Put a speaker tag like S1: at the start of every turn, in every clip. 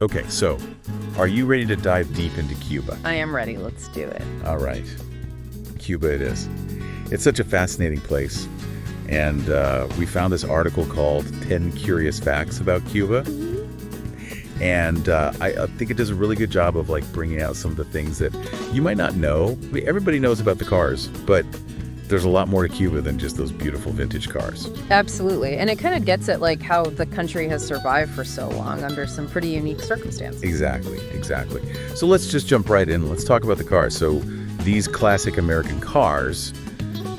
S1: Okay, so are you ready to dive deep into Cuba?
S2: I am ready. Let's do it.
S1: All right. Cuba it is. It's such a fascinating place. And we found this article called 10 Curious Facts About Cuba. And I think it does a really good job of like bringing out some of the things that you might not know. Everybody knows about the cars, but there's a lot more to Cuba than just those beautiful vintage cars.
S2: Absolutely. And it kind of gets at like how the country has survived for so long under some pretty unique circumstances.
S1: Exactly. So let's just jump right in. Let's talk about the cars. So these classic American cars,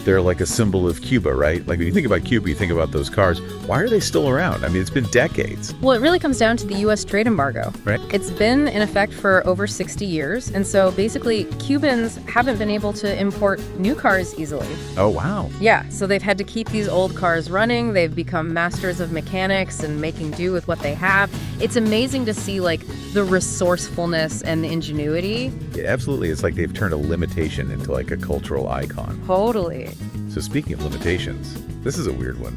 S1: they're like a symbol of Cuba, right? Like when you think about Cuba, you think about those cars. Why are they still around? I mean, it's been decades.
S2: Well, it really comes down to the U.S. trade embargo.
S1: Right.
S2: It's been in effect for over 60 years. And so basically, Cubans haven't been able to import new cars easily.
S1: Oh, wow.
S2: Yeah, so they've had to keep these old cars running. They've become masters of mechanics and making do with what they have. It's amazing to see like the resourcefulness and the ingenuity.
S1: Yeah, absolutely. It's like they've turned a limitation into like a cultural icon.
S2: Totally.
S1: So speaking of limitations, this is a weird one.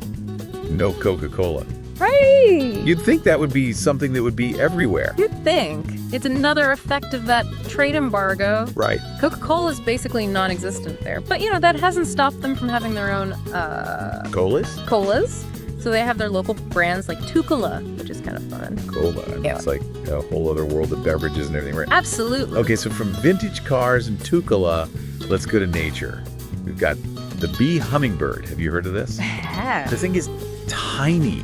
S1: No Coca-Cola.
S2: Right.
S1: You'd think that would be something that would be everywhere.
S2: You'd think. It's another effect of that trade embargo.
S1: Right.
S2: Coca-Cola is basically non-existent there. But, that hasn't stopped them from having their own colas. So they have their local brands like Tucola, which is kind of fun.
S1: Cola.
S2: Yeah.
S1: It's like a whole other world of beverages and everything, right?
S2: Absolutely.
S1: Okay, so from vintage cars and Tucola, let's go to nature. We've got the bee hummingbird. Have you heard of this?
S2: Yeah.
S1: This thing is tiny,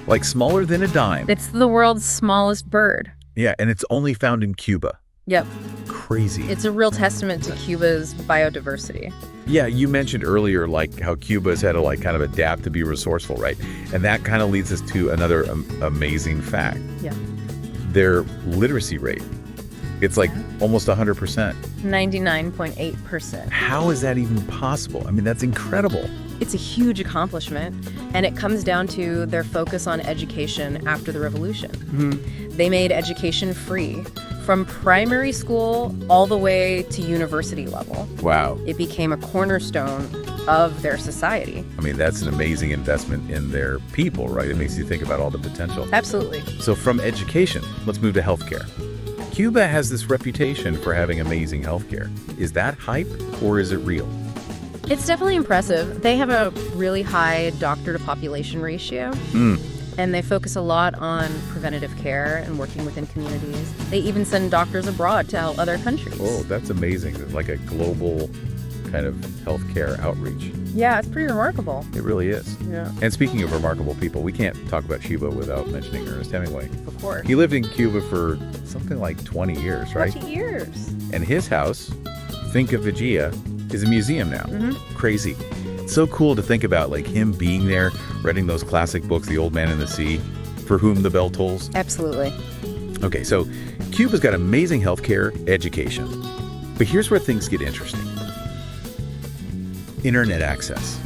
S1: like smaller than a dime.
S2: It's the world's smallest bird.
S1: Yeah, and it's only found in Cuba.
S2: Yep.
S1: Crazy.
S2: It's a real testament to Cuba's biodiversity.
S1: Yeah, you mentioned earlier like how Cuba's had to like kind of adapt to be resourceful, right? And that kind of leads us to another amazing fact.
S2: Yeah.
S1: Their literacy rate. It's like almost 100%.
S2: 99.8%.
S1: How is that even possible? I mean, that's incredible.
S2: It's a huge accomplishment, and it comes down to their focus on education after the revolution.
S1: Mm-hmm.
S2: They made education free from primary school all the way to university level.
S1: Wow.
S2: It became a cornerstone of their society.
S1: I mean, that's an amazing investment in their people, right? It makes you think about all the potential.
S2: Absolutely.
S1: So from education, let's move to healthcare. Cuba has this reputation for having amazing healthcare. Is that hype or is it real?
S2: It's definitely impressive. They have a really high doctor-to-population ratio. And they focus a lot on preventative care and working within communities. They even send doctors abroad to help other countries.
S1: Oh, that's amazing. It's like a global kind of healthcare outreach.
S2: Yeah, it's pretty remarkable.
S1: It really is.
S2: Yeah.
S1: And speaking of remarkable people, we can't talk about Cuba without mentioning Ernest Hemingway.
S2: Of course.
S1: He lived in Cuba for something like 20 years, right?
S2: 20 years.
S1: And his house, think of Vigia, is a museum now.
S2: Mm-hmm.
S1: Crazy. It's so cool to think about like him being there, reading those classic books, The Old Man and the Sea, For Whom the Bell Tolls.
S2: Absolutely.
S1: Okay, so Cuba's got amazing healthcare, education. But here's where things get interesting. Internet access.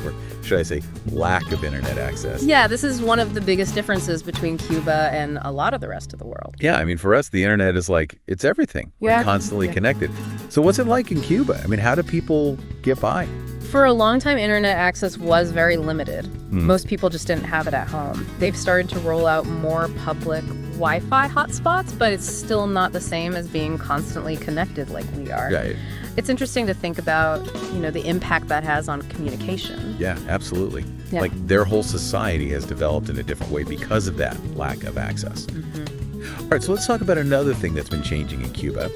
S1: Or should I say lack of internet access.
S2: Yeah, this is one of the biggest differences between Cuba and a lot of the rest of the world.
S1: Yeah, I mean, for us, the internet is like, it's everything.
S2: Yeah.
S1: We're constantly connected. So what's it like in Cuba? I mean, how do people get by?
S2: For a long time, internet access was very limited. Most people just didn't have it at home. They've started to roll out more public Wi-Fi hotspots, but it's still not the same as being constantly connected like we are.
S1: Right.
S2: It's interesting to think about, the impact that has on communication.
S1: Yeah, absolutely.
S2: Yeah.
S1: Like their whole society has developed in a different way because of that lack of access. All right, so let's talk about another thing that's been changing in Cuba,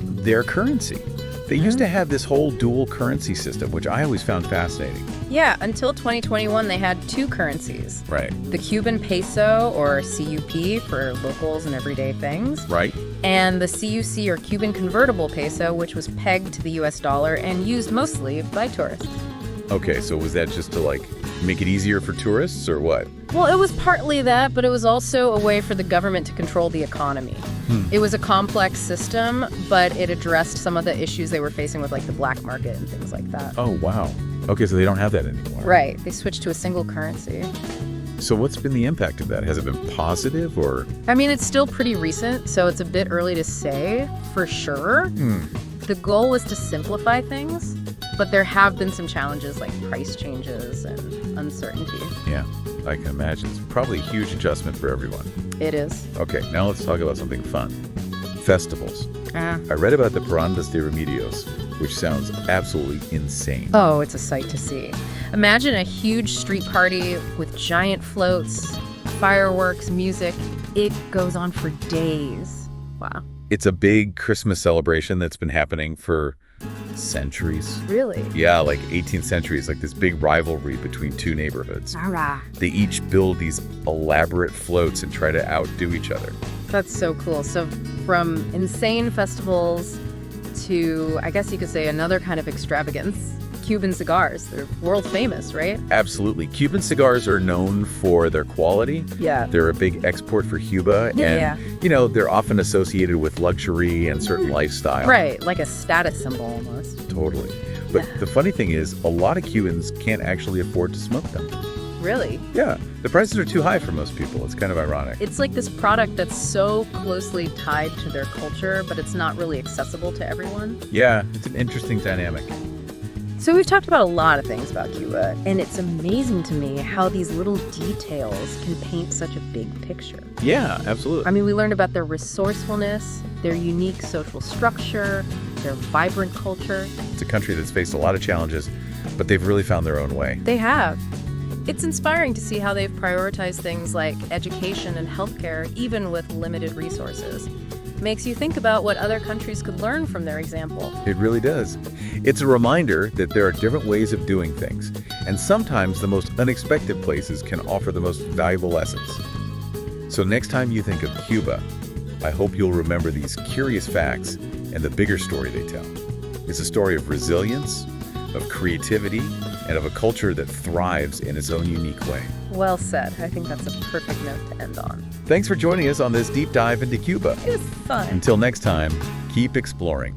S1: their currency. They used to have this whole dual currency system, which I always found fascinating.
S2: Yeah, until 2021, they had two currencies.
S1: Right.
S2: The Cuban peso, or CUP, for locals and everyday things.
S1: Right.
S2: And the CUC, or Cuban convertible peso, which was pegged to the US dollar and used mostly by tourists.
S1: Okay, so was that just to like make it easier for tourists or what?
S2: Well, it was partly that, but it was also a way for the government to control the economy. It was a complex system, but it addressed some of the issues they were facing with like the black market and things like that.
S1: Oh, wow. Okay, so they don't have that anymore.
S2: Right. They switched to a single currency.
S1: So what's been the impact of that? Has it been positive or?
S2: I mean, it's still pretty recent, so it's a bit early to say for sure. The goal was to simplify things, but there have been some challenges like price changes and uncertainty.
S1: Yeah, I can imagine. It's probably a huge adjustment for everyone.
S2: It is.
S1: Okay, now let's talk about something fun. Festivals.
S2: Ah.
S1: I read about the Parandas de Remedios, which sounds absolutely insane.
S2: Oh, it's a sight to see. Imagine a huge street party with giant floats, fireworks, music. It goes on for days. Wow.
S1: It's a big Christmas celebration that's been happening for centuries.
S2: Really?
S1: Yeah, like 18th century. It's like this big rivalry between two neighborhoods.
S2: Rah.
S1: They each build these elaborate floats and try to outdo each other.
S2: That's so cool. So from insane festivals to, I guess you could say, another kind of extravagance, Cuban cigars. They're world famous, right?
S1: Absolutely. Cuban cigars are known for their quality.
S2: Yeah.
S1: They're a big export for Cuba.
S2: Yeah.
S1: And, they're often associated with luxury and certain lifestyle.
S2: Right, like a status symbol almost.
S1: Totally. But the funny thing is, a lot of Cubans can't actually afford to smoke them.
S2: Really?
S1: Yeah. The prices are too high for most people. It's kind of ironic.
S2: It's like this product that's so closely tied to their culture, but it's not really accessible to everyone.
S1: Yeah, it's an interesting dynamic.
S2: So we've talked about a lot of things about Cuba, and it's amazing to me how these little details can paint such a big picture.
S1: Yeah, absolutely.
S2: I mean, we learned about their resourcefulness, their unique social structure, their vibrant culture.
S1: It's a country that's faced a lot of challenges, but they've really found their own way.
S2: They have. It's inspiring to see how they've prioritized things like education and healthcare, even with limited resources. Makes you think about what other countries could learn from their example.
S1: It really does. It's a reminder that there are different ways of doing things, and sometimes the most unexpected places can offer the most valuable lessons. So next time you think of Cuba, I hope you'll remember these curious facts and the bigger story they tell. It's a story of resilience, of creativity, and of a culture that thrives in its own unique way.
S2: Well said. I think that's a perfect note to end on.
S1: Thanks for joining us on this deep dive into Cuba.
S2: It was fun.
S1: Until next time, keep exploring.